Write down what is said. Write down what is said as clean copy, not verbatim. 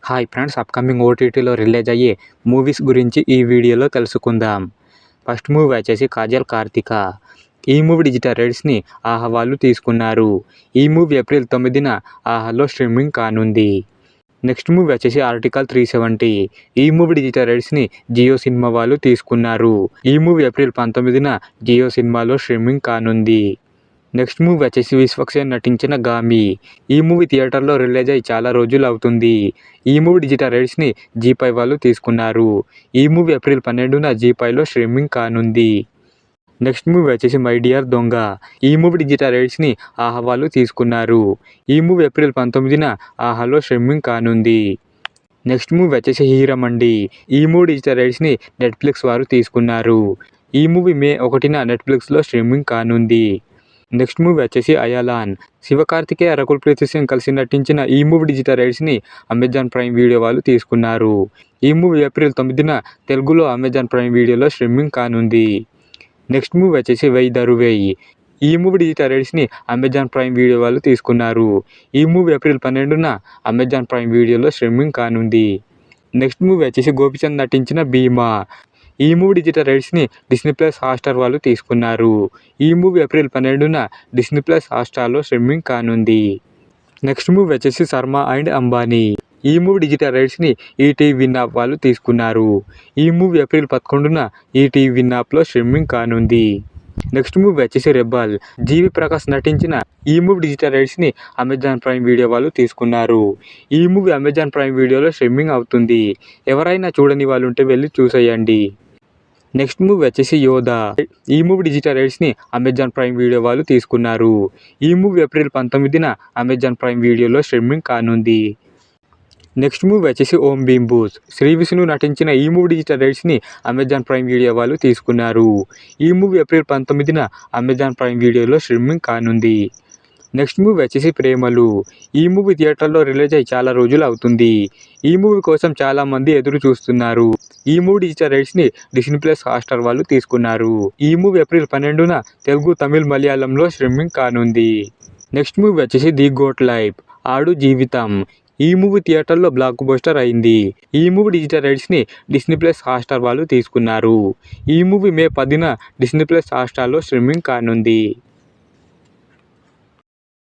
Hi friends, upcoming ఓటీటీలో release అయ్యే movies గురించి ఈ వీడియోలో తెలుసుకుందాం. ఫస్ట్ మూవీ వచ్చేసి కాజల్ కార్తిక. ఈ మూవీ డిజిటల్ రైట్స్ని ఆహా వాళ్ళు తీసుకున్నారు. ఈ మూవీ ఏప్రిల్ 9న ఆహాలో స్ట్రీమింగ్ కానుంది. నెక్స్ట్ మూవీ వచ్చేసి ఆర్టికల్ 370. ఈ మూవీ డిజిటల్ రైట్స్ని జియో సినిమా వాళ్ళు తీసుకున్నారు. ఈ మూవీ ఏప్రిల్ 19న జియో సినిమాలో స్ట్రీమింగ్ కానుంది. నెక్స్ట్ మూవీ వచ్చేసి విశ్వక్సేన్ నటించిన గామి. ఈ మూవీ థియేటర్లో రిలీజ్ అయ్యి చాలా రోజులు అవుతుంది. ఈ మూవీ డిజిటల్ రైట్స్ని జీ5 వాళ్ళు తీసుకున్నారు. ఈ మూవీ ఏప్రిల్ 12న జీ5లో స్ట్రీమింగ్ కానుంది. నెక్స్ట్ మూవీ వచ్చేసి మై డియర్ దొంగ. ఈ మూవీ డిజిటల్ రైట్స్ని ఆహా వాళ్ళు తీసుకున్నారు. ఈ మూవీ ఏప్రిల్ 19న ఆహాలో స్ట్రీమింగ్ కానుంది. నెక్స్ట్ మూవీ వచ్చేసి హీరమండి. ఈ మూవీ డిజిటల్ రైట్స్ని నెట్ఫ్లిక్స్ వారు తీసుకున్నారు. ఈ మూవీ మే 1న నెట్ఫ్లిక్స్లో స్ట్రీమింగ్ కానుంది. నెక్స్ట్ మూవీ వచ్చేసి అయాలాన్. శివకార్తికేయ, రకుల్ ప్రీత్ సింగ్ కలిసి నటించిన ఈ మూవీ డిజిటల్ రైట్స్ని అమెజాన్ ప్రైమ్ వీడియో వాళ్ళు తీసుకున్నారు. ఈ మూవీ ఏప్రిల్ 9న తెలుగులో అమెజాన్ ప్రైమ్ వీడియోలో స్ట్రీమింగ్ కానుంది. నెక్స్ట్ మూవీ వచ్చేసి వై దరువేయి. ఈ మూవీ డిజిటల్ రైట్స్ని అమెజాన్ ప్రైమ్ వీడియో వాళ్ళు తీసుకున్నారు. ఈ మూవీ ఏప్రిల్ 12న అమెజాన్ ప్రైమ్ వీడియోలో స్ట్రీమింగ్ కానుంది. నెక్స్ట్ మూవీ వచ్చేసి గోపిచంద్ నటించిన భీమా. ఈ మూవీ డిజిటల్ రైట్స్ని డిస్నీ ప్లస్ హాట్స్టార్ వాళ్ళు తీసుకున్నారు. ఈ మూవీ ఏప్రిల్ 12న డిస్నీ ప్లస్ హాట్స్టార్లో స్ట్రీమింగ్ కానుంది. నెక్స్ట్ మూవీ వచ్చేసి శర్మ అండ్ అంబానీ. ఈ మూవీ డిజిటల్ రైట్స్ని ఈటీవీ విన్ యాప్ వాళ్ళు తీసుకున్నారు. ఈ మూవీ ఏప్రిల్ 11న ఈటీవీ విన్ యాప్లో స్ట్రీమింగ్ కానుంది. నెక్స్ట్ మూవీ వచ్చేసి రెబల్. జీవి ప్రకాష్ నటించిన ఈ మూవీ డిజిటల్ రైట్స్ని అమెజాన్ ప్రైమ్ వీడియో వాళ్ళు తీసుకున్నారు. ఈ మూవీ అమెజాన్ ప్రైమ్ వీడియోలో స్ట్రీమింగ్ అవుతుంది. ఎవరైనా చూడని వాళ్ళు ఉంటే వెళ్ళి చూసేయండి. నెక్స్ట్ మూవీ వచ్చేసి యోధా. ఈ మూవీ డిజిటల్ రైట్స్ని అమెజాన్ ప్రైమ్ వీడియో వాళ్ళు తీసుకున్నారు. ఈ మూవీ ఏప్రిల్ 19న అమెజాన్ ప్రైమ్ వీడియోలో స్ట్రీమింగ్ కానుంది. నెక్స్ట్ మూవీ వచ్చేసి ఓం భీమ్ బూస్. శ్రీ విష్ణు నటించిన ఈ మూవీ డిజిటల్ రైట్స్ని అమెజాన్ ప్రైమ్ వీడియో వాళ్ళు తీసుకున్నారు. ఈ మూవీ ఏప్రిల్ 19న అమెజాన్ ప్రైమ్ వీడియోలో స్ట్రీమింగ్ కానుంది. నెక్స్ట్ మూవీ వచ్చేసి ప్రేమలు. ఈ మూవీ థియేటర్లో రిలీజ్ అయ్యి చాలా రోజులు అవుతుంది. ఈ మూవీ కోసం చాలామంది ఎదురు చూస్తున్నారు. ఈ మూవీ డిజిటల్ రైట్స్ని డిస్నీ ప్లస్ హాట్స్టార్ వాళ్ళు తీసుకున్నారు. ఈ మూవీ ఏప్రిల్ 12న తెలుగు, తమిళ్, మలయాళంలో స్ట్రీమింగ్ కానుంది. నెక్స్ట్ మూవీ వచ్చేసి the goat life, Aadujeevitham. ఈ మూవీ థియేటర్లో బ్లాక్ బస్టర్ అయింది. ఈ మూవీ డిజిటల్ రైట్స్ని డిస్నీ ప్లస్ హాట్స్టార్ వాళ్ళు తీసుకున్నారు. ఈ మూవీ మే 10న డిస్నీ ప్లస్ హాట్స్టార్లో స్ట్రీమింగ్ కానుంది.